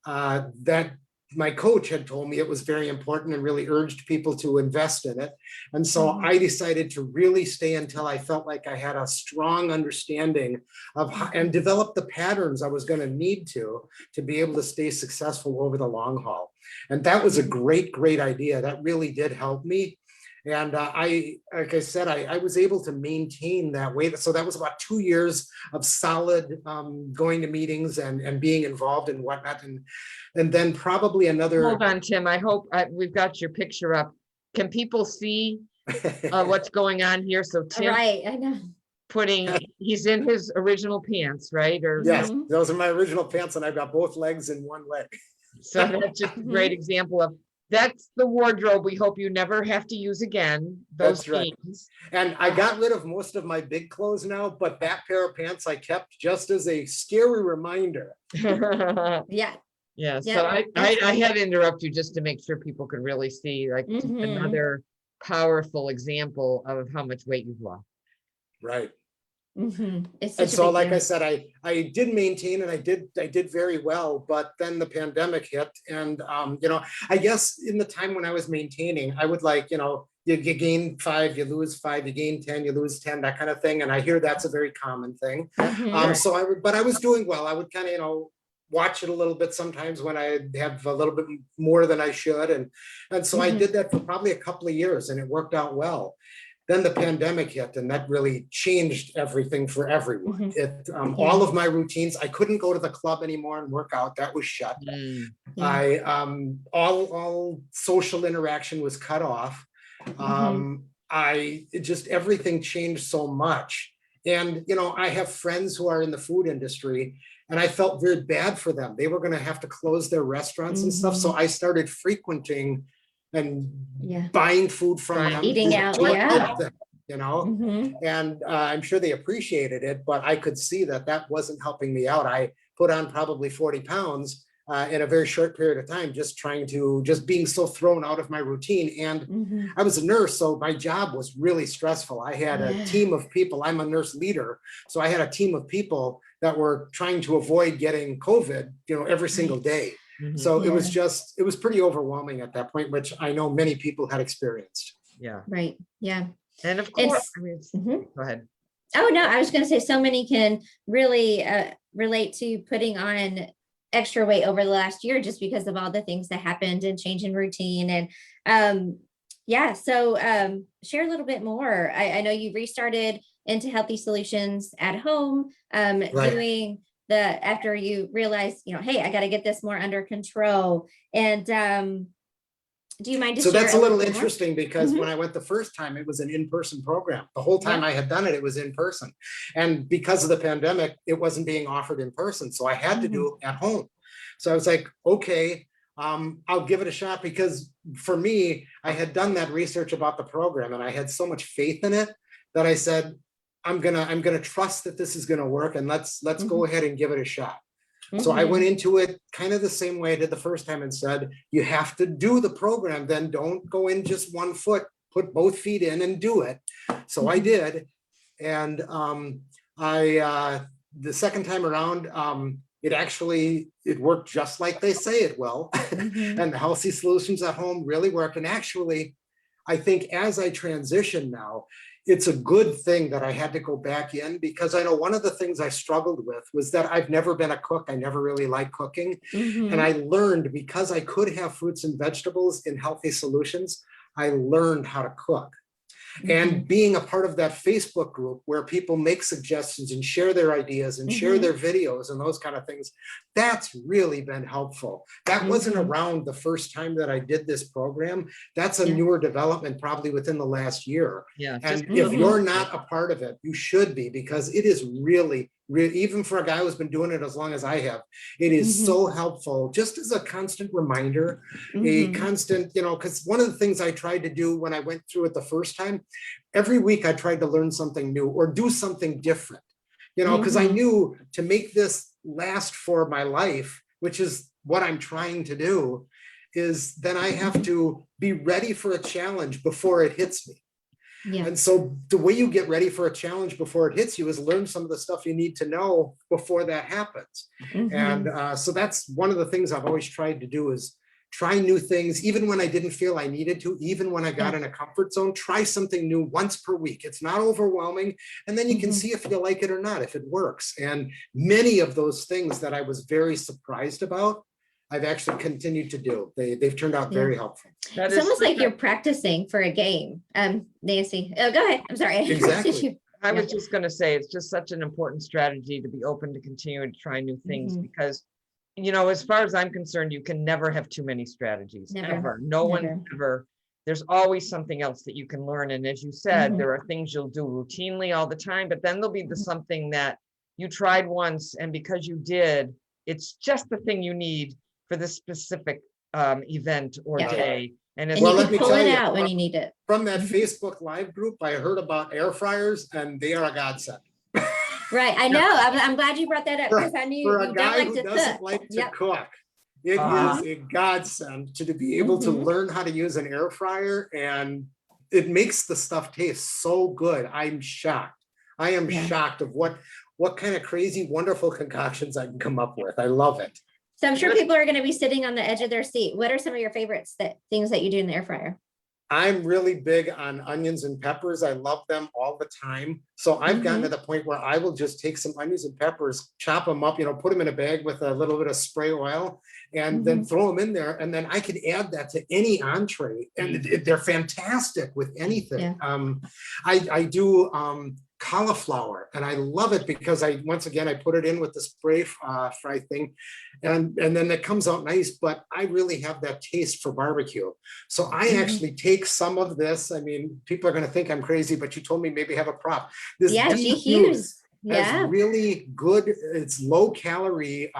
that my coach had told me it was very important and really urged people to invest in it. And so I decided to really stay until I felt like I had a strong understanding of how, and develop the patterns I was going to need to be able to stay successful over the long haul. And that was a great idea. That really did help me. And like I said, I was able to maintain that weight. So that was about 2 years of solid going to meetings and being involved and whatnot. And then probably another. Hold on, Tim. I hope we've got your picture up. Can people see what's going on here? So Tim Right, I know. he's in his original pants, right? Or Yes, Mhm. those are my original pants, and I've got both legs in one leg. so that's just a great example of that's the wardrobe we hope you never have to use again. Those That's right. jeans. And I got rid of most of my big clothes now, but that pair of pants I kept just as a scary reminder. Yeah. Yeah, Yeah, so I that's- had to interrupt you just to make sure people could really see like just Mhm. another powerful example of how much weight you've lost. Right. Mhm. It's And such a so, big like I deal. said, I did maintain and I did very well, but then the pandemic hit. And I guess in the time when I was maintaining, I would you gain 5, you lose 5, you gain 10, you lose 10, that kind of thing. And I hear that's a very common thing. Mhm. So but I was doing well. I would kind of, watch it a little bit sometimes when I have a little bit more than I should. And so I Mhm. did that for probably a couple of years and it worked out well. Then the pandemic hit and that really changed everything for everyone. Mhm. All of my routines, I couldn't go to the club anymore and work out. That was shut. Mm. Yeah. All social interaction was cut off. Everything changed so much. And I have friends who are in the food industry and I felt very bad for them. They were going to have to close their restaurants and stuff. So I started frequenting and Yeah. buying food from Right. them. Eating out, to yeah. help them, Mhm. and I'm sure they appreciated it, but I could see that wasn't helping me out. I put on probably 40 pounds in a very short period of time, just being so thrown out of my routine. And Mhm. I was a nurse, so my job was really stressful. I had a Yeah. team of people. I'm a nurse leader, so I had a team of people that were trying to avoid getting COVID, every single day. Mhm. So it Yeah. was pretty overwhelming at that point, which I know many people had experienced. Yeah, Right. Yeah. and of course, It's I mean, Mhm. go ahead. Oh, no, I was going to say so many can really relate to putting on extra weight over the last year just because of all the things that happened and change in routine. And yeah, so share a little bit more. I know you restarted into Healthy Solutions at home, Right. doing after you realized, hey, I got to get this more under control. And do you mind to So share that's a little bit more? interesting because Mhm. when I went the first time, it was an in-person program. The whole time Yeah. I had done it, it was in person. And because of the pandemic, it wasn't being offered in person. So I had to do it at home. So I was like, okay, I'll give it a shot because for me, I had done that research about the program and I had so much faith in it that I said, I'm gonna trust that this is gonna work and let's go ahead and give it a shot. So I went into it kind of the same way I did the first time and said, you have to do the program, then don't go in just one foot, put both feet in and do it. So I did. And the second time around, it worked just like they say it will. And the Healthy Solutions at Home really work. And actually, I think as I transition now, it's a good thing that I had to go back in because I know one of the things I struggled with was that I've never been a cook. I never really liked cooking. And I learned because I could have fruits and vegetables in Healthy Solutions, I learned how to cook. And being a part of that Facebook group where people make suggestions and share their ideas and share their videos and those kind of things, that's really been helpful. That wasn't around the first time that I did this program. That's a newer development probably within the last year. Yeah, And if you're not a part of it, you should be because it is really, even for a guy who's been doing it as long as I have, it is so helpful just as a constant reminder, a constant, because one of the things I tried to do when I went through it the first time, every week I tried to learn something new or do something different, because I knew to make this last for my life, which is what I'm trying to do, is then I have to be ready for a challenge before it hits me. Yeah. And so the way you get ready for a challenge before it hits you is learn some of the stuff you need to know before that happens. Mhm. And so that's one of the things I've always tried to do, is try new things, even when I didn't feel I needed to, even when I got in a comfort zone, try something new once per week. It's not overwhelming. And then you can Mhm. see if you like it or not, if it works. And many of those things that I was very surprised about, I've actually continued to do. They've turned out very helpful. That It's is almost such like a- you're practicing for a game. Nancy, oh, go ahead. I'm sorry. I interrupted Exactly. you. I was Yeah. just gonna say, it's just such an important strategy to be open to continuing to try new things, Mhm. because, you know, as far as I'm concerned, you can never have too many strategies, Never. ever. No one Never. ever. There's always something else that you can learn. And as you said, Mhm. there are things you'll do routinely all the time, but then there'll be the Mhm. something that you tried once, and because you did, it's just the thing you need for this specific event or Yeah. day. And it's And Well, you let can me pull tell it you, out when you need it. From that Mhm. Facebook Live group, I heard about air fryers, and they are a godsend. Right. I know. I'm glad you brought that up, because I knew For you a don't guy like who to doesn't cook. like to Yep. cook, it Uh-huh. is a godsend to be able to Mhm. learn how to use an air fryer, and it makes the stuff taste so good. I'm shocked. I am Yeah. shocked of what kind of crazy, wonderful concoctions I can come up with. I love it. So I'm sure people are going to be sitting on the edge of their seat. What are some of your favorites, things that you do in the air fryer? I'm really big on onions and peppers. I love them all the time. So I've gotten to the point where I will just take some onions and peppers, chop them up, put them in a bag with a little bit of spray oil, and then throw them in there. And then I can add that to any entree, and they're fantastic with anything. Yeah. I do cauliflower, and I love it because I put it in with the spray fry thing, and then it comes out nice. But I really have that taste for barbecue, so I actually take some of this. I mean, people are going to think I'm crazy, but you told me maybe have a prop. This Yeah, G. G. Hughes Hughes. has Yeah. really good, it's low calorie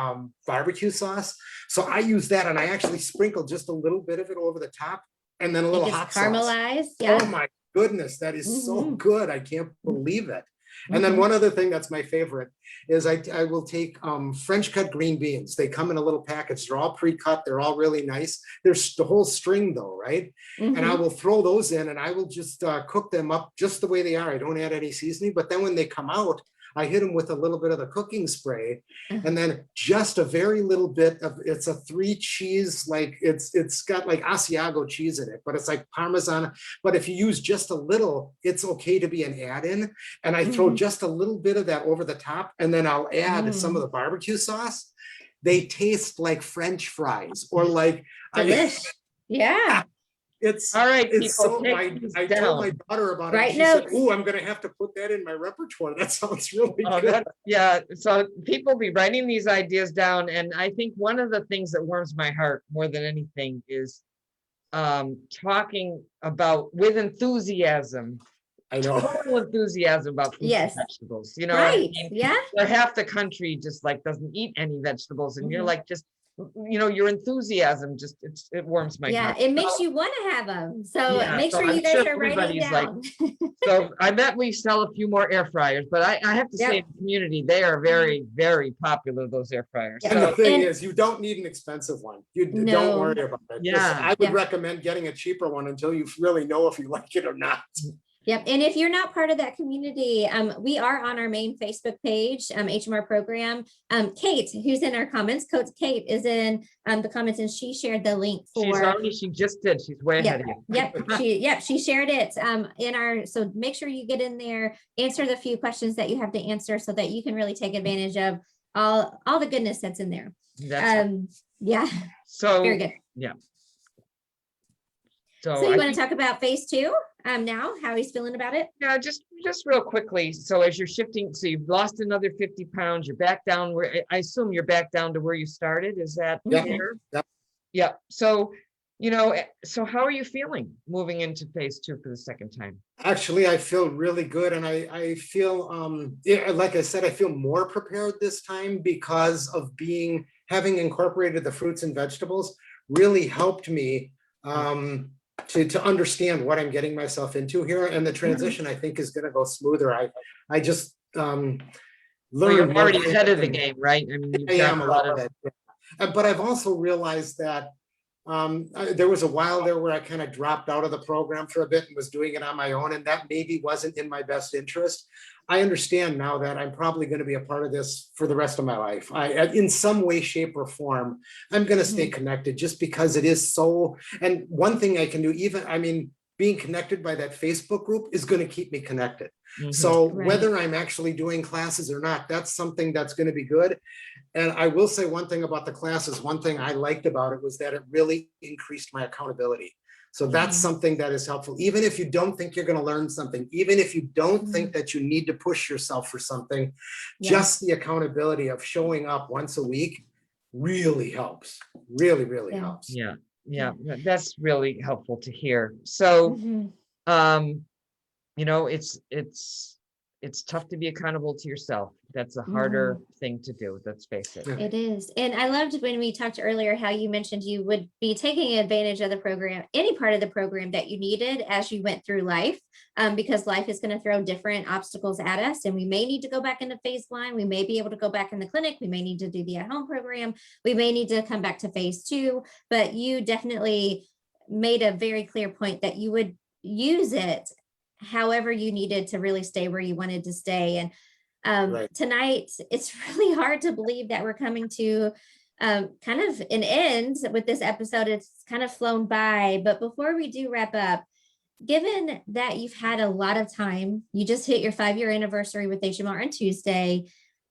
barbecue sauce. So I use that, and I actually sprinkle just a little bit of it over the top, and then a It little gets hot sauce. caramelized. Oh Yeah. my goodness, that is so Mhm. good. I can't believe it. And then Mhm. one other thing that's my favorite is I will take French cut green beans. They come in a little package. They're all pre-cut. They're all really nice. There's the whole string though, right? And I Mhm. will throw those in, and I will just cook them up just the way they are. I don't add any seasoning, but then when they come out, I hit them with a little bit of the cooking spray, and then just a very little bit of, it's a 3 cheese, like it's got like Asiago cheese in it, but it's like Parmesan. But if you use just a little, it's okay to be an add-in. And I throw Mhm. just a little bit of that over the top, and then I'll add some of the barbecue sauce. They taste like French fries, or like Delish. Yeah. it's All right, it's people, so take these I told my down. daughter about it. Write And she said, notes. "Ooh, I'm gonna have to put that in my repertoire. That sounds really Oh, good." yeah, so people be writing these ideas down, and I think one of the things that warms my heart more than anything is talking about with enthusiasm, I know. total enthusiasm about fruits and Yes. vegetables. You know what I Right. mean? Yeah. Where half the country just like doesn't eat any vegetables, and you're Mhm. like, just, your enthusiasm just, it warms my Yeah. heart. It makes you want to have them. So Yeah, make so sure I'm you guys sure are writing everybody's like, down. So I bet we sell a few more air fryers, but I have to say, Yep. in the community, they are very, very popular, those air fryers. Yeah. And the So, thing And- is, you don't need an expensive one. You don't No. worry about it. Just- Yeah. I would Yeah. recommend getting a cheaper one until you really know if you like it or not. Yep. And if you're not part of that community, we are on our main Facebook page, HMR program. Kate, who's in our comments, Coach Kate is in the comments, and she shared the link for. she just did, she's way ahead of you. Yep, she shared it in our, so make sure you get in there, answer the few questions that you have to answer so that you can really take advantage of all the goodness that's in there. Yeah, So, very good. yeah. So So you I want to think, talk about phase 2 now, how he's feeling about it? yeah, just real quickly. So as you're shifting, so you've lost another 50 pounds, you're back down where, I assume you're back down to where you started. Is that Yep. fair? Yep. Yeah. So, so how are you feeling moving into phase 2 for the second time? Actually, I feel really good, and I feel yeah, like I said, I feel more prepared this time because of having incorporated the fruits and vegetables really helped me to understand what I'm getting myself into here, and the transition I think is going to go smoother. I just Well, learn. you're more already things ahead of the than- game, right? I mean, you've I got am a a lot little of, bit. But I've also realized that there was a while there where I kind of dropped out of the program for a bit and was doing it on my own, and that maybe wasn't in my best interest. I understand now that I'm probably going to be a part of this for the rest of my life. In some way, shape, or form, I'm going to stay connected just because it is so. And one thing I can do, even, I mean, being connected by that Facebook group is going to keep me connected. Mhm. So Right. whether I'm actually doing classes or not, that's something that's going to be good. And I will say one thing about the classes, one thing I liked about it was that it really increased my accountability. So that's something that is helpful. Even if you don't think you're going to learn something, even if you don't think that you need to push yourself for something, Yeah. just the accountability of showing up once a week really helps. Really, really Yeah. helps. yeah, that's really helpful to hear. So, Mhm. you know, it's tough to be accountable to yourself. That's a harder thing to do, let's face it. Yeah. It is. And I loved when we talked earlier how you mentioned you would be taking advantage of the program, any part of the program that you needed as you went through life, because life is going to throw different obstacles at us. And we may need to go back into phase 1. We may be able to go back in the clinic. We may need to do the at-home program. We may need to come back to phase 2. But you definitely made a very clear point that you would use it however you needed to really stay where you wanted to stay. And Right. tonight, it's really hard to believe that we're coming to kind of an end with this episode. It's kind of flown by. But before we do wrap up, given that you've had a lot of time, you just hit your 5-year anniversary with HMR on Tuesday,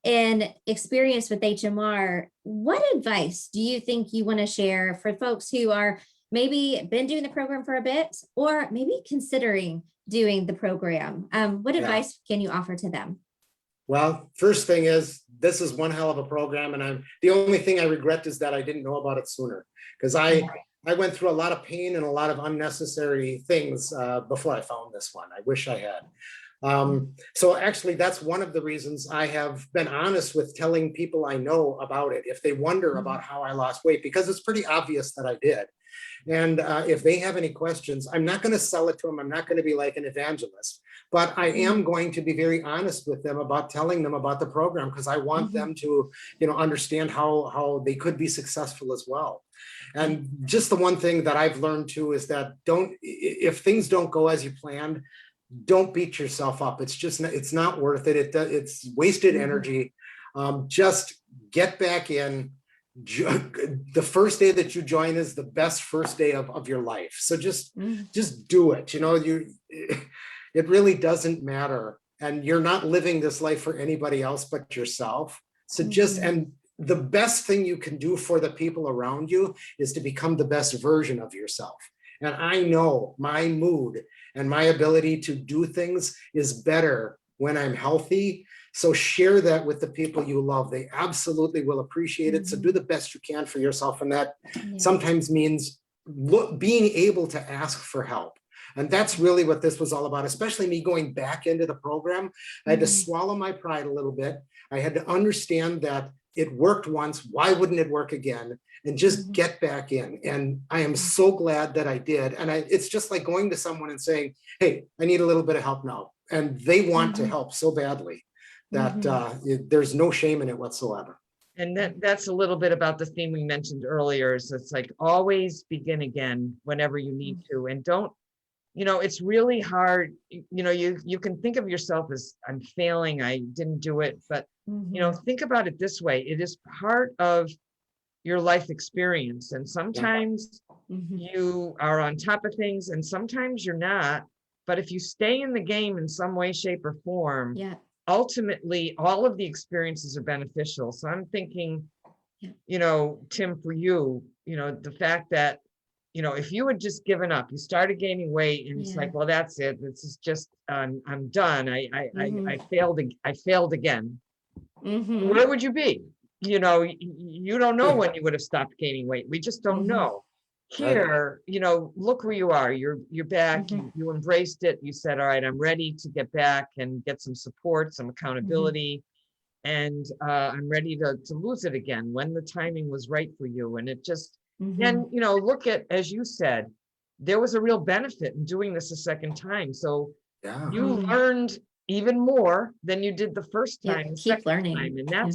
and experience with HMR, what advice do you think you want to share for folks who are maybe been doing the program for a bit, or maybe considering doing the program? What Yeah. advice can you offer to them? Well, first thing is, this is one hell of a program, and the only thing I regret is that I didn't know about it sooner, because I went through a lot of pain and a lot of unnecessary things before I found this one. I wish I had. So actually, that's one of the reasons I have been honest with telling people I know about it, if they wonder about how I lost weight, because it's pretty obvious that I did. And if they have any questions, I'm not going to sell it to them. I'm not going to be like an evangelist, but I am going to be very honest with them about telling them about the program, because I want them to, understand how they could be successful as well. And just the one thing that I've learned too is that if things don't go as you planned, don't beat yourself up. It's not worth it. It's wasted energy. Just get back in. The first day that you join is the best first day of your life. So just do it. It really doesn't matter. And you're not living this life for anybody else but yourself. So and the best thing you can do for the people around you is to become the best version of yourself. And I know my mood and my ability to do things is better when I'm healthy. So share that with the people you love. They absolutely will appreciate it. So do the best you can for yourself. And that sometimes means being able to ask for help. And that's really what this was all about, especially me going back into the program. I had to swallow my pride a little bit. I had to understand that it worked once. Why wouldn't it work again? And just get back in. And I am so glad that I did. And it's just like going to someone and saying, hey, I need a little bit of help now. And they want to help so badly that there's no shame in it whatsoever. And that's a little bit about the theme we mentioned earlier. So it's like always begin again whenever you need to, and don't, it's really hard. You can think of yourself as, I'm failing, I didn't do it, but think about it this way. It is part of your life experience. And sometimes you are on top of things and sometimes you're not. But if you stay in the game in some way, shape, or form, ultimately all of the experiences are beneficial. So I'm thinking, Tim, for you, the fact that, if you had just given up, you started gaining weight and it's like, well, that's it. This is just, I'm done. I failed again. Where would you be? You don't know when you would have stopped gaining weight. We just don't know. Here, look where you are. You're back. You embraced it. You said, all right, I'm ready to get back and get some support, some accountability. And I'm ready to lose it again when the timing was right for you. And it just, and, look at, as you said, there was a real benefit in doing this a second time. So you learned even more than you did the first Yeah, time, the keep second learning. time. And Yeah.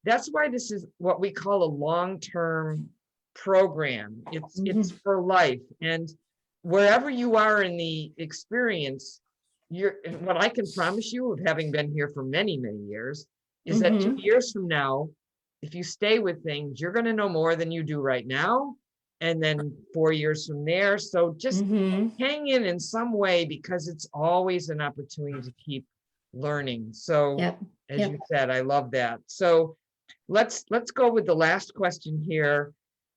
that's why this is what we call a long-term program. It's for life. And wherever you are in the experience, what I can promise you, of having been here for many, many years, is that 2 years from now, if you stay with things, you're going to know more than you do right now. And then 4 years from there. So just hang in some way, because it's always an opportunity to keep learning. So Yep. as Yep. you said, I love that. So let's go with the last question here.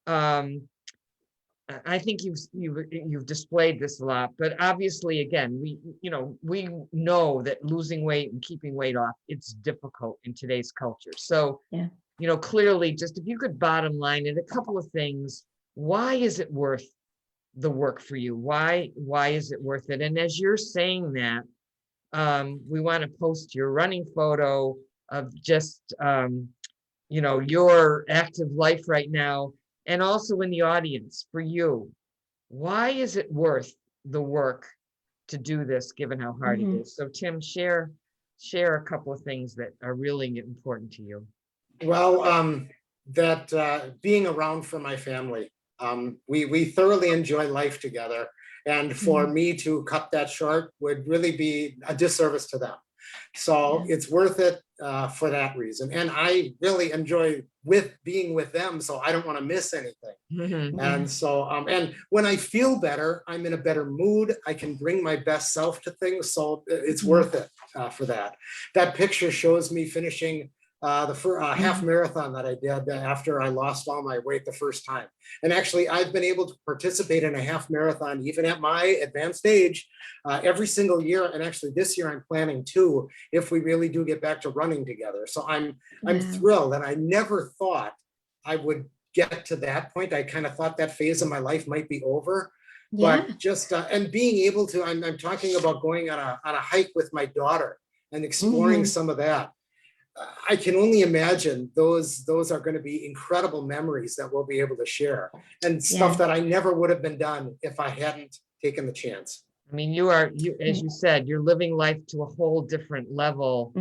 I think you've displayed this a lot, but obviously, again, we know that losing weight and keeping weight off, it's difficult in today's culture. So, Yeah. Clearly, just if you could bottom line it, a couple of things. Why is it worth the work for you? Why is it worth it? And as you're saying that, we want to post your running photo of just, your active life right now. And also in the audience, for you, why is it worth the work to do this, given how hard it is? So Tim, share a couple of things that are really important to you. Well, that being around for my family, we thoroughly enjoy life together. And for me to cut that short would really be a disservice to them. So it's worth it for that reason. And I really enjoy being with them, so I don't want to miss anything. And so, and when I feel better, I'm in a better mood. I can bring my best self to things. So it's worth it for that. That picture shows me finishing the half marathon that I did after I lost all my weight the first time. And actually, I've been able to participate in a half marathon, even at my advanced age, every single year. And actually this year I'm planning to, if we really do get back to running together. So I'm thrilled, and I never thought I would get to that point. I kind of thought that phase of my life might be over. Yeah. But just, and being able to, I'm talking about going on a hike with my daughter and exploring some of that. I can only imagine those are going to be incredible memories that we'll be able to share, and stuff that I never would have been done if I hadn't taken the chance. I mean, as you said, you're living life to a whole different level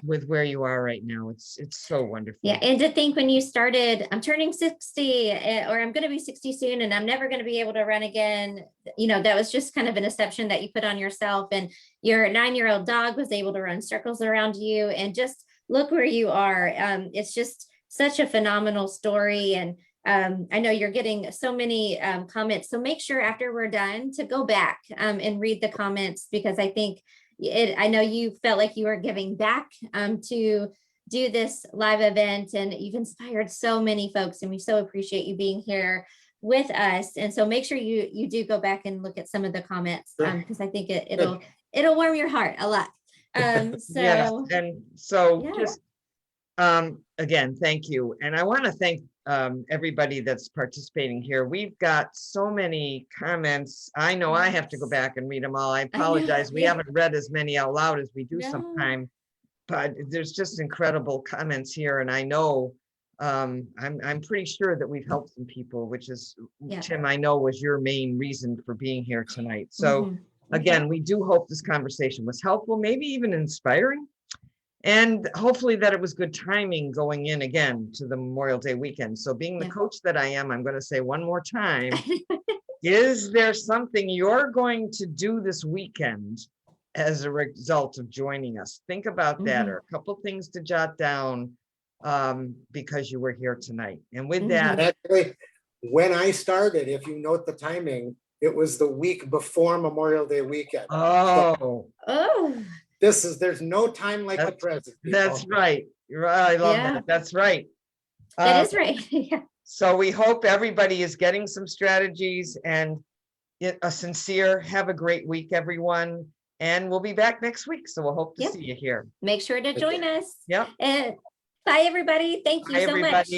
with where you are right now. It's so wonderful. Yeah. And to think, when you started, I'm turning 60, or I'm going to be 60 soon, and I'm never going to be able to run again. That was just kind of an exception that you put on yourself, and your 9-year-old dog was able to run circles around you, and just look where you are. It's just such a phenomenal story. And I know you're getting so many comments. So make sure after we're done to go back and read the comments, because I think I know you felt like you were giving back to do this live event, and you've inspired so many folks, and we so appreciate you being here with us. And so make sure you do go back and look at some of the comments, because I think it'll warm your heart a lot. Yes, and so just again, thank you. And I want to thank everybody that's participating here. We've got so many comments. I know I have to go back and read them all. I apologize. We haven't read as many out loud as we do sometime, but there's just incredible comments here. And I know I'm pretty sure that we've helped some people, which is, Tim, I know was your main reason for being here tonight. So again, we do hope this conversation was helpful, maybe even inspiring, and hopefully that it was good timing going in again to the Memorial Day weekend. So being the coach that I am, I'm going to say one more time, is there something you're going to do this weekend as a result of joining us? Think about that, or a couple things to jot down because you were here tonight. And with that, actually, when I started, if you note the timing, it was the week before Memorial Day weekend. There's no time like the present. That's right. I love that. That's right. That is right. So we hope everybody is getting some strategies, and a sincere, have a great week, everyone. And we'll be back next week. So we'll hope to see you here. Make sure to join us. Yep. And bye, everybody. Thank you so much.